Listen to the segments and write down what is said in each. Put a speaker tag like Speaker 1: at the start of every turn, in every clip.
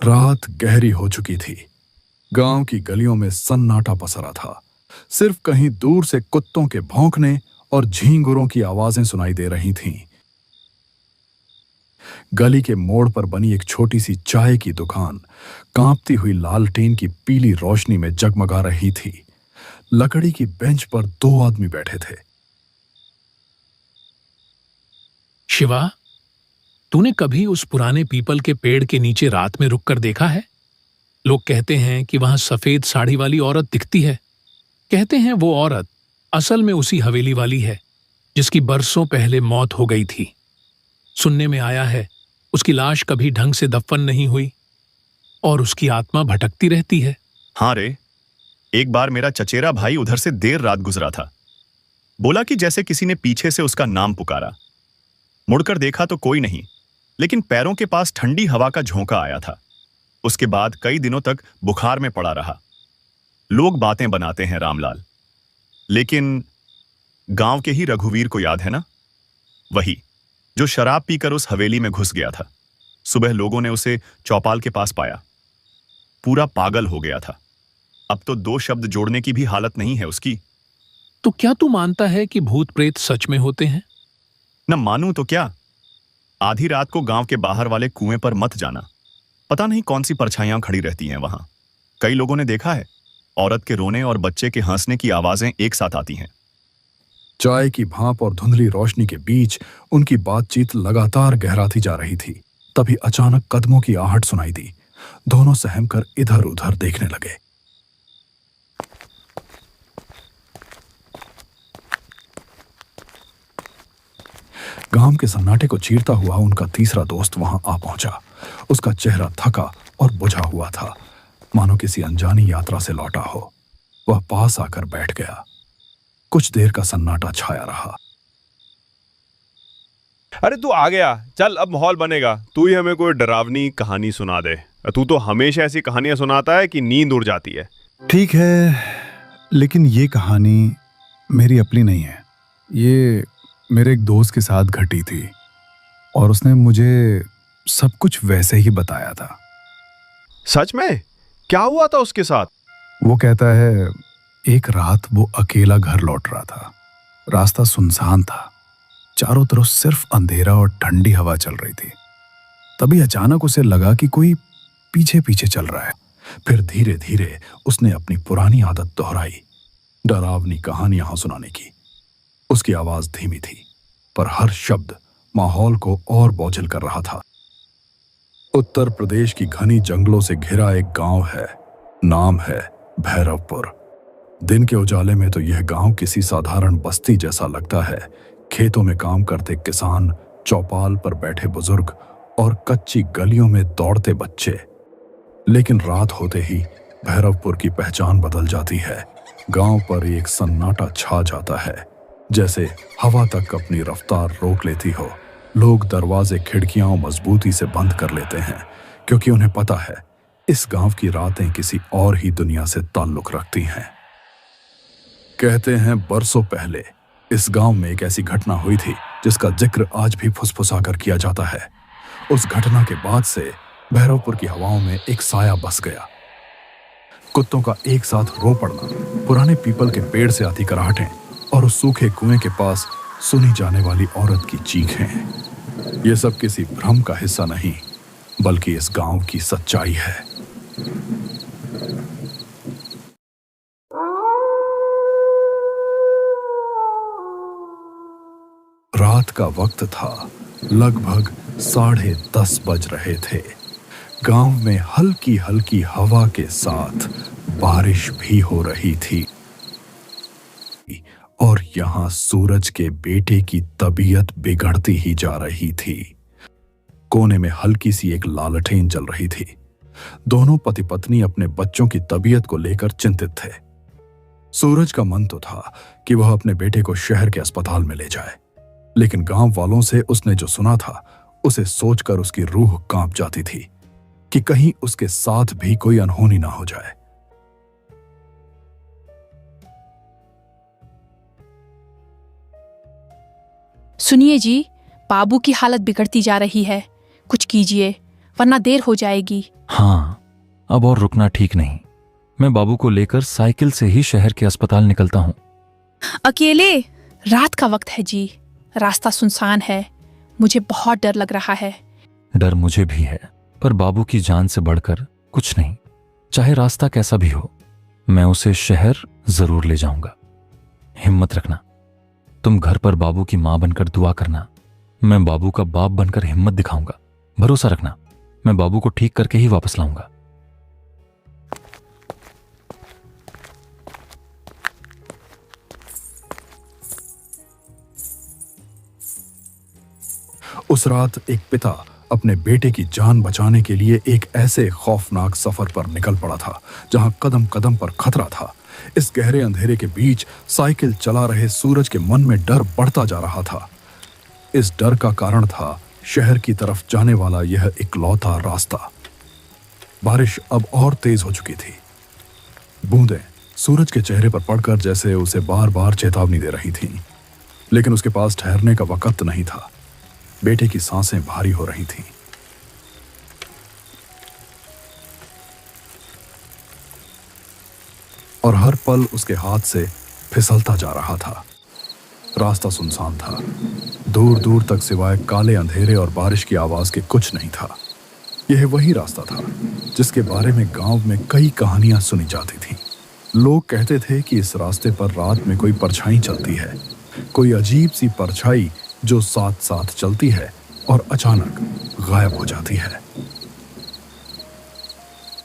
Speaker 1: रात गहरी हो चुकी थी। गांव की गलियों में सन्नाटा पसरा था। सिर्फ कहीं दूर से कुत्तों के भौंकने और झींगुरों की आवाजें सुनाई दे रही थीं। गली के मोड़ पर बनी एक छोटी सी चाय की दुकान कांपती हुई लालटेन की पीली रोशनी में जगमगा रही थी। लकड़ी की बेंच पर 2 आदमी बैठे थे।
Speaker 2: शिवा, तूने कभी उस पुराने पीपल के पेड़ के नीचे रात में रुककर देखा है? लोग कहते हैं कि वहां सफेद साड़ी वाली औरत दिखती है। कहते हैं वो औरत असल में उसी हवेली वाली है जिसकी बरसों पहले मौत हो गई थी। सुनने में आया है उसकी लाश कभी ढंग से दफन नहीं हुई और उसकी आत्मा भटकती रहती है।
Speaker 3: हाँ रे, एक बार मेरा चचेरा भाई उधर से देर रात गुजरा था। बोला कि जैसे किसी ने पीछे से उसका नाम पुकारा। मुड़कर देखा तो कोई नहीं, लेकिन पैरों के पास ठंडी हवा का झोंका आया था। उसके बाद कई दिनों तक बुखार में पड़ा रहा। लोग बातें बनाते हैं रामलाल, लेकिन गांव के ही रघुवीर को याद है ना? वही जो शराब पीकर उस हवेली में घुस गया था। सुबह लोगों ने उसे चौपाल के पास पाया। पूरा पागल हो गया था। अब तो 2 शब्द जोड़ने की भी हालत नहीं है उसकी।
Speaker 2: तो क्या तू मानता है कि भूत प्रेत सच में होते हैं?
Speaker 3: न मानूं तो क्या। आधी रात को गांव के बाहर वाले कुएं पर मत जाना। पता नहीं कौन सी परछाइयां खड़ी रहती हैं वहां। कई लोगों ने देखा है, औरत के रोने और बच्चे के हंसने की आवाजें एक साथ आती हैं।
Speaker 1: चाय की भाप और धुंधली रोशनी के बीच उनकी बातचीत लगातार गहराती जा रही थी। तभी अचानक कदमों की आहट सुनाई दी। दोनों सहमकर इधर उधर देखने लगे। गांव के सन्नाटे को चीरता हुआ उनका तीसरा दोस्त वहां आ पहुंचा। उसका चेहरा थका और बुझा हुआ था, मानो किसी अनजानी यात्रा से लौटा हो। वह पास आकर बैठ गया। कुछ देर का सन्नाटा छाया रहा।
Speaker 4: अरे तू आ गया, चल अब माहौल बनेगा। तू ही हमें कोई डरावनी कहानी सुना दे। तू तो हमेशा ऐसी कहानियां सुनाता है कि नींद उड़ जाती है।
Speaker 5: ठीक है, लेकिन ये कहानी मेरी अपनी नहीं है। ये मेरे एक दोस्त के साथ घटी थी और उसने मुझे सब कुछ वैसे ही बताया था।
Speaker 4: सच में? क्या हुआ था उसके साथ?
Speaker 5: वो कहता है एक रात वो अकेला घर लौट रहा था। रास्ता सुनसान था, चारों तरफ सिर्फ अंधेरा और ठंडी हवा चल रही थी। तभी अचानक उसे लगा कि कोई पीछे पीछे चल रहा है। फिर धीरे धीरे उसने अपनी पुरानी आदत दोहराई, डरावनी कहानियां सुनाने की। उसकी आवाज धीमी थी, पर हर शब्द माहौल को और बोझिल कर रहा था। उत्तर प्रदेश की घनी जंगलों से घिरा एक गांव है, नाम है भैरवपुर। दिन के उजाले में तो यह गांव किसी साधारण बस्ती जैसा लगता है। खेतों में काम करते किसान, चौपाल पर बैठे बुजुर्ग और कच्ची गलियों में दौड़ते बच्चे। लेकिन रात होते ही भैरवपुर की पहचान बदल जाती है। गांव पर एक सन्नाटा छा जाता है, जैसे हवा तक अपनी रफ्तार रोक लेती हो। लोग दरवाजे खिड़कियां मजबूती से बंद कर लेते हैं, क्योंकि उन्हें पता है इस गांव की रातें किसी और ही दुनिया से ताल्लुक रखती हैं। कहते हैं बरसों पहले इस गांव में एक ऐसी घटना हुई थी जिसका जिक्र आज भी फुसफुसाकर किया जाता है। उस घटना के बाद से भैरवपुर की हवाओं में एक साया बस गया। कुत्तों का एक साथ रो पड़ना, पुराने पीपल के पेड़ से आती कराहटें और उस सूखे कुएं के पास सुनी जाने वाली औरत की चीखें, ये सब किसी भ्रम का हिस्सा नहीं, बल्कि इस गांव की सच्चाई है। रात का वक्त था, लगभग 10:30 बज रहे थे। गांव में हल्की हल्की हवा के साथ बारिश भी हो रही थी और यहां सूरज के बेटे की तबीयत बिगड़ती ही जा रही थी। कोने में हल्की सी एक लालटेन जल रही थी। दोनों पति पत्नी अपने बच्चों की तबीयत को लेकर चिंतित थे। सूरज का मन तो था कि वह अपने बेटे को शहर के अस्पताल में ले जाए, लेकिन गांव वालों से उसने जो सुना था उसे सोचकर उसकी रूह कांप जाती थी कि कहीं उसके साथ भी कोई अनहोनी ना हो जाए।
Speaker 6: सुनिए जी, बाबू की हालत बिगड़ती जा रही है। कुछ कीजिए, वरना देर हो जाएगी।
Speaker 7: हाँ, अब और रुकना ठीक नहीं। मैं बाबू को लेकर साइकिल से ही शहर के अस्पताल निकलता हूँ।
Speaker 6: अकेले? रात का वक्त है जी, रास्ता सुनसान है, मुझे बहुत डर लग रहा है।
Speaker 7: डर मुझे भी है, पर बाबू की जान से बढ़कर कुछ नहीं। चाहे रास्ता कैसा भी हो, मैं उसे शहर जरूर ले जाऊंगा। हिम्मत रखना। तुम घर पर बाबू की मां बनकर दुआ करना। मैं बाबू का बाप बनकर हिम्मत दिखाऊंगा। भरोसा रखना, मैं बाबू को ठीक करके ही वापस लाऊंगा।
Speaker 1: उस रात एक पिता अपने बेटे की जान बचाने के लिए एक ऐसे खौफनाक सफर पर निकल पड़ा था जहां कदम कदम पर खतरा था। इस गहरे अंधेरे के बीच साइकिल चला रहे सूरज के मन में डर बढ़ता जा रहा था। इस डर का कारण था शहर की तरफ जाने वाला यह इकलौता रास्ता। बारिश अब और तेज हो चुकी थी। बूंदें सूरज के चेहरे पर पड़कर जैसे उसे बार बार चेतावनी दे रही थीं, लेकिन उसके पास ठहरने का वक्त नहीं था। बेटे की सांसें भारी हो रही थीं। और हर पल उसके हाथ से फिसलता जा रहा था। रास्ता सुनसान था। दूर दूर तक सिवाय काले अंधेरे और बारिश की आवाज के कुछ नहीं था। यह वही रास्ता था जिसके बारे में गांव में कई कहानियां सुनी जाती थीं। लोग कहते थे कि इस रास्ते पर रात में कोई परछाई चलती है, कोई अजीब सी परछाई जो साथ साथ चलती है और अचानक गायब हो जाती है।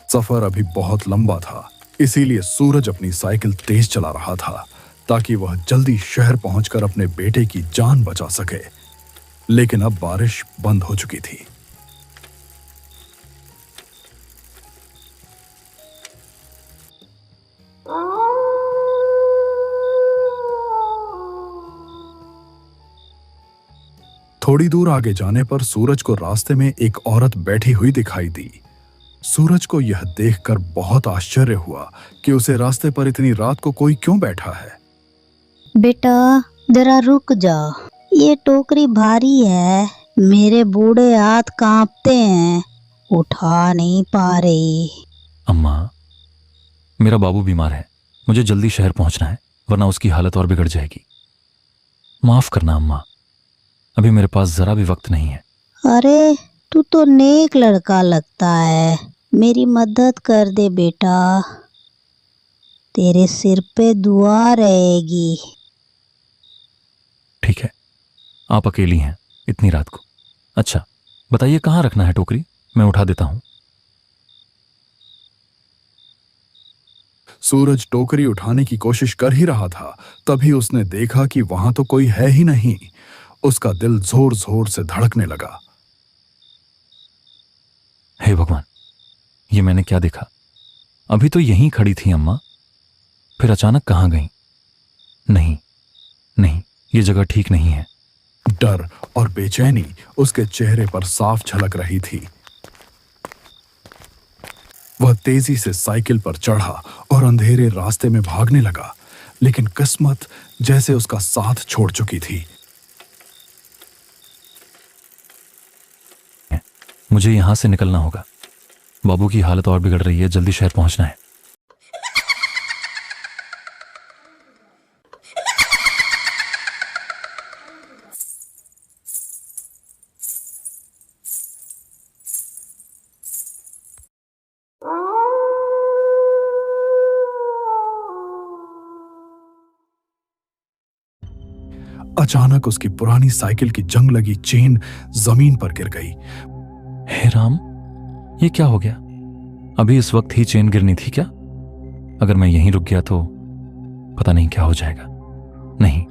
Speaker 1: सफर अभी बहुत लंबा था, इसीलिए सूरज अपनी साइकिल तेज चला रहा था ताकि वह जल्दी शहर पहुंचकर अपने बेटे की जान बचा सके। लेकिन अब बारिश बंद हो चुकी थी। थोड़ी दूर आगे जाने पर सूरज को रास्ते में एक औरत बैठी हुई दिखाई दी। सूरज को यह देखकर बहुत आश्चर्य हुआ कि उसे रास्ते पर इतनी रात को कोई क्यों बैठा है।
Speaker 8: बेटा जरा रुक जा, ये टोकरी भारी है, मेरे बूढ़े हाथ कांपते हैं, उठा नहीं पा रही।
Speaker 7: अम्मा, मेरा बाबू बीमार है, मुझे जल्दी शहर पहुंचना है, वरना उसकी हालत और बिगड़ जाएगी। माफ करना अम्मा, अभी मेरे पास जरा भी वक्त नहीं है।
Speaker 8: अरे तू तो नेक लड़का लगता है, मेरी मदद कर दे बेटा, तेरे सिर पे दुआ रहेगी।
Speaker 7: ठीक है, आप अकेली हैं इतनी रात को। अच्छा बताइए कहाँ रखना है टोकरी, मैं उठा देता हूं।
Speaker 1: सूरज टोकरी उठाने की कोशिश कर ही रहा था, तभी उसने देखा कि वहां तो कोई है ही नहीं। उसका दिल जोर जोर से धड़कने लगा।
Speaker 7: हे भगवान, ये मैंने क्या देखा? अभी तो यहीं खड़ी थी अम्मा, फिर अचानक कहां गई? नहीं नहीं, ये जगह ठीक नहीं है।
Speaker 1: डर और बेचैनी उसके चेहरे पर साफ झलक रही थी। वह तेजी से साइकिल पर चढ़ा और अंधेरे रास्ते में भागने लगा, लेकिन किस्मत जैसे उसका साथ छोड़ चुकी थी।
Speaker 7: मुझे यहां से निकलना होगा, बाबू की हालत और बिगड़ रही है, जल्दी शहर पहुंचना है।
Speaker 1: अचानक उसकी पुरानी साइकिल की जंग लगी चेन जमीन पर गिर गई।
Speaker 7: हे राम, ये क्या हो गया? अभी इस वक्त ही चेन गिरनी थी क्या? अगर मैं यहीं रुक गया तो पता नहीं क्या हो जाएगा। नहीं,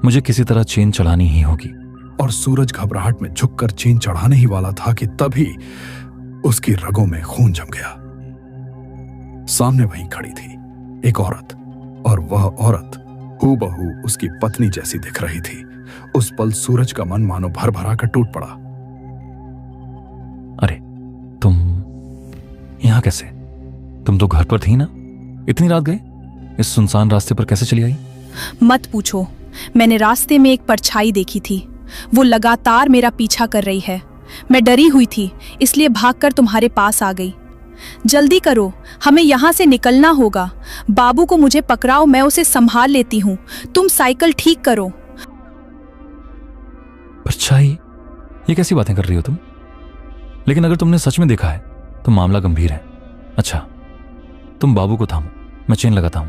Speaker 7: मुझे किसी तरह चेन चढ़ानी ही होगी।
Speaker 1: और सूरज घबराहट में झुककर चेन चढ़ाने ही वाला था कि तभी उसकी रगों में खून जम गया। सामने वहीं खड़ी थी एक औरत, और वह औरत हूबहू उसकी पत्नी जैसी दिख रही थी। उस पल सूरज का मन मानो भर भरा कर टूट पड़ा।
Speaker 7: अरे तुम यहां कैसे? तुम तो घर पर थी ना? इतनी रात गए? इस सुनसान रास्ते पर कैसे चली आई?
Speaker 6: मत पूछो, मैंने रास्ते में एक परछाई देखी थी। वो लगातार मेरा पीछा कर रही है। मैं डरी हुई थी, इसलिए भागकर तुम्हारे पास आ गई। जल्दी करो, हमें यहाँ से निकलना होगा। बाबू को मुझे पकड़ाओ, मैं उसे संभाल लेती हूँ। तुम साइकिल ठीक करो।
Speaker 7: परछाई, ये कैसी बातें कर रही हो तुम? लेकिन अगर तुमने सच में देखा है तो मामला गंभीर है। अच्छा, तुम बाबू को थामो, मैं चेन लगाता हूं।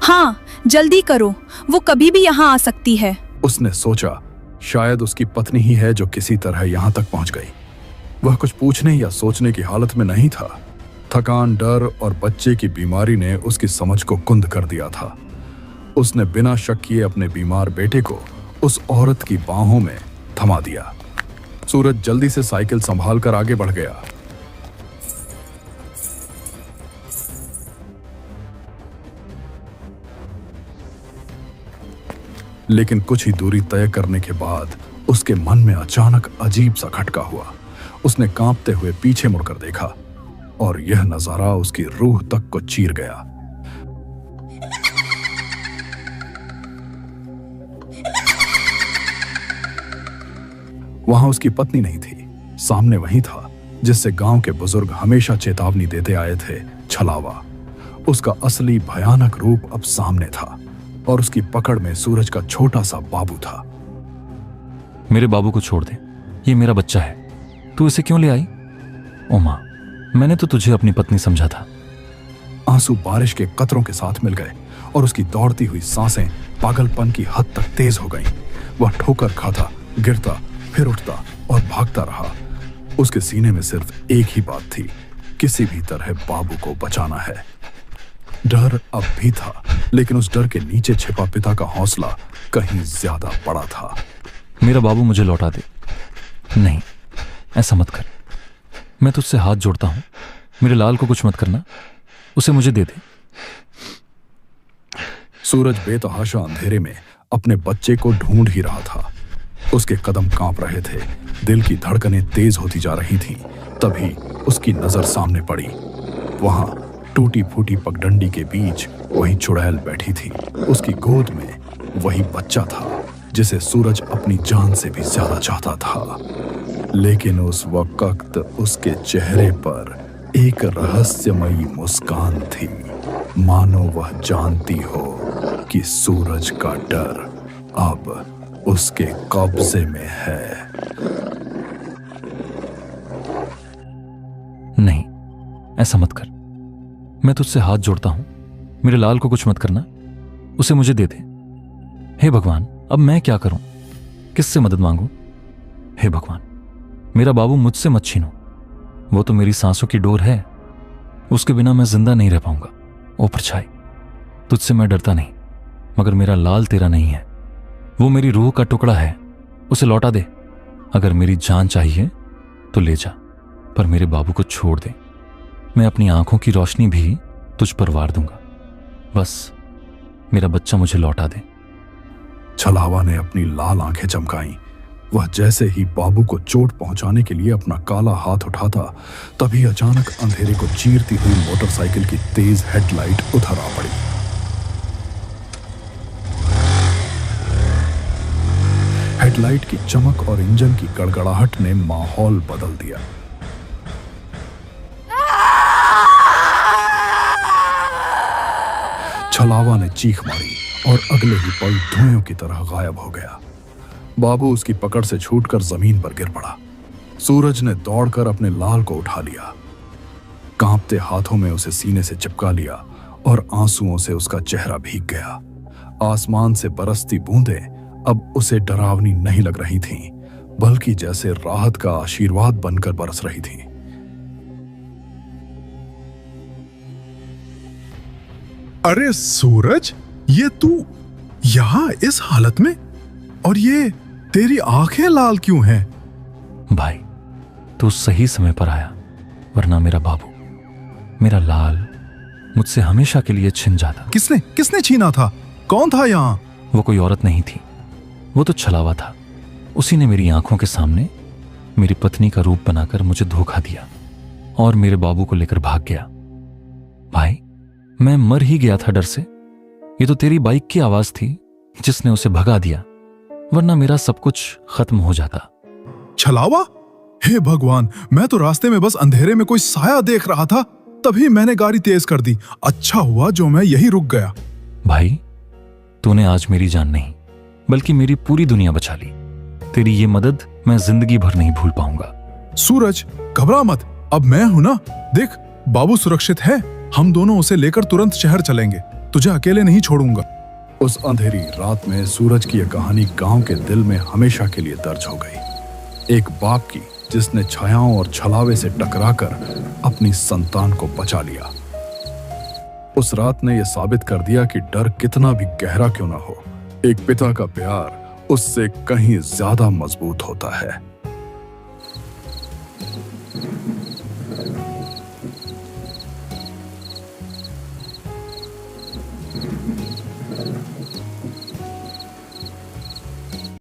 Speaker 6: हाँ, जल्दी करो, वो कभी भी यहाँ आ सकती है।
Speaker 1: उसने सोचा शायद उसकी पत्नी ही है जो किसी तरह यहां तक पहुंच गई। वह कुछ पूछने या सोचने की हालत में नहीं था। थकान, डर और बच्चे की बीमारी ने उसकी समझ को कुंद कर दिया था। उसने बिना शक किए अपने बीमार बेटे को उस औरत की बाहों में थमा दिया। सूरज जल्दी से साइकिल संभालकर आगे बढ़ गया। लेकिन कुछ ही दूरी तय करने के बाद उसके मन में अचानक अजीब सा खटका हुआ। उसने कांपते हुए पीछे मुड़कर देखा और यह नजारा उसकी रूह तक को चीर गया। वहां उसकी पत्नी नहीं थी, सामने वही था जिससे गांव के बुजुर्ग हमेशा चेतावनी देते आए थे, छलावा। उसका असली भयानक रूप अब सामने था और उसकी पकड़ में सूरज का छोटा सा बाबू था।
Speaker 7: मेरे बाबू को छोड़ दे, ये मेरा बच्चा है। तू इसे क्यों ले आई? ओ मां, मैंने तो तुझे अपनी पत्नी समझा था।
Speaker 1: आंसू बारिश के कतरों के साथ मिल गए और उसकी दौड़ती हुई सांसें पागलपन की हद तक तेज हो गईं। वह ठोकर खाता, गिरता, फिर उठता और भागता रहा। उसके सीने में सिर्फ एक ही बात थी, किसी भी तरह बाबू को बचाना है। डर अब भी था, लेकिन उस डर के नीचे छिपा पिता का हौसला कहीं ज्यादा बड़ा था।
Speaker 7: मेरा बाबू मुझे लौटा दे। नहीं, ऐसा मत कर, मैं तुझसे हाथ जोड़ता हूं। मेरे लाल को कुछ मत करना, उसे मुझे दे दे।
Speaker 1: सूरज बेतहाशा अंधेरे में अपने बच्चे को ढूंढ ही रहा था। उसके कदम कांप रहे थे, दिल की धड़कनें तेज होती जा रही थीं। तभी उसकी नजर सामने पड़ी। वहां टूटी फूटी पगडंडी के बीच वही चुड़ैल बैठी थी। उसकी गोद में वही बच्चा था जिसे सूरज अपनी जान से भी ज्यादा चाहता था। लेकिन उस वक्त उसके चेहरे पर एक रहस्यमयी मुस्कान थी, मानो वह जानती हो कि सूरज का डर अब उसके कब्जे में है।
Speaker 7: नहीं, ऐसा मत कर, मैं तुझसे हाथ जोड़ता हूं। मेरे लाल को कुछ मत करना, उसे मुझे दे दे। हे भगवान, अब मैं क्या करूं? किससे मदद मांगूं? हे भगवान, मेरा बाबू मुझसे मत छीनो। वो तो मेरी सांसों की डोर है, उसके बिना मैं जिंदा नहीं रह पाऊंगा। ओ परछाई, तुझसे मैं डरता नहीं, मगर मेरा लाल तेरा नहीं है। वो मेरी रूह का टुकड़ा है, उसे लौटा दे। अगर मेरी जान चाहिए तो ले जा, पर मेरे बाबू को छोड़ दे। मैं अपनी आंखों की रोशनी भी तुझ पर वार दूंगा। बस मेरा बच्चा मुझे लौटा दे।
Speaker 1: छलावा ने अपनी लाल आंखें चमकाईं। वह जैसे ही बाबू को चोट पहुंचाने के लिए अपना काला हाथ उठाता, तभी अचानक अंधेरे को चीरती हुई मोटरसाइकिल की तेज हेडलाइट उधर आ पड़ी। हेडलाइट की चमक और इंजन की गड़गड़ाहट ने माहौल बदल दिया। छलावा ने चीख मारी और अगले ही पल धुएं की तरह गायब हो गया। बाबू उसकी पकड़ से छूटकर जमीन पर गिर पड़ा। सूरज ने दौड़कर अपने लाल को उठा लिया, कांपते हाथों में उसे सीने से चिपका लिया और आंसुओं से उसका चेहरा भीग गया। आसमान से बरसती बूंदें अब उसे डरावनी नहीं लग रही थीं, बल्कि जैसे राहत का आशीर्वाद बनकर बरस रही थीं।
Speaker 5: अरे सूरज, ये तू यहां इस हालत में? और ये तेरी आंखें लाल क्यों हैं?
Speaker 7: भाई, तू सही समय पर आया, वरना मेरा बाबू, मेरा लाल मुझसे हमेशा के लिए छिन जाता।
Speaker 5: किसने छीना था? कौन था यहां?
Speaker 7: वो कोई औरत नहीं थी, वो तो छलावा था। उसी ने मेरी आंखों के सामने मेरी पत्नी का रूप बनाकर मुझे धोखा दिया और मेरे बाबू को लेकर भाग गया। भाई, मैं मर ही गया था डर से। ये तो तेरी बाइक की आवाज थी जिसने उसे भगा दिया, वरना मेरा सब कुछ खत्म हो जाता।
Speaker 5: छलावा, हे भगवान, मैं तो रास्ते में बस अंधेरे में कोई साया देख रहा था, तभी मैंने गाड़ी तेज कर दी। अच्छा हुआ जो मैं यही रुक गया।
Speaker 7: भाई, तूने आज मेरी जान नहीं बल्कि मेरी पूरी दुनिया बचा ली। तेरी ये मदद मैं जिंदगी भर नहीं भूल पाऊंगा।
Speaker 5: सूरज, घबरा मत, अब मैं हूं ना। देख, बाबू सुरक्षित है। हम दोनों उसे लेकर तुरंत शहर चलेंगे। तुझे अकेले नहीं छोड़ूंगा।
Speaker 1: उस अंधेरी रात में सूरज की यह कहानी गांव के दिल में हमेशा के लिए दर्ज हो गई। एक बाप की जिसने छायाओं और छलावे से टकराकर अपनी संतान को बचा लिया। उस रात ने यह साबित कर दिया कि डर कितना भी गहरा क्यों ना हो, एक पिता का प्यार उससे कहीं ज्यादा मजबूत होता है।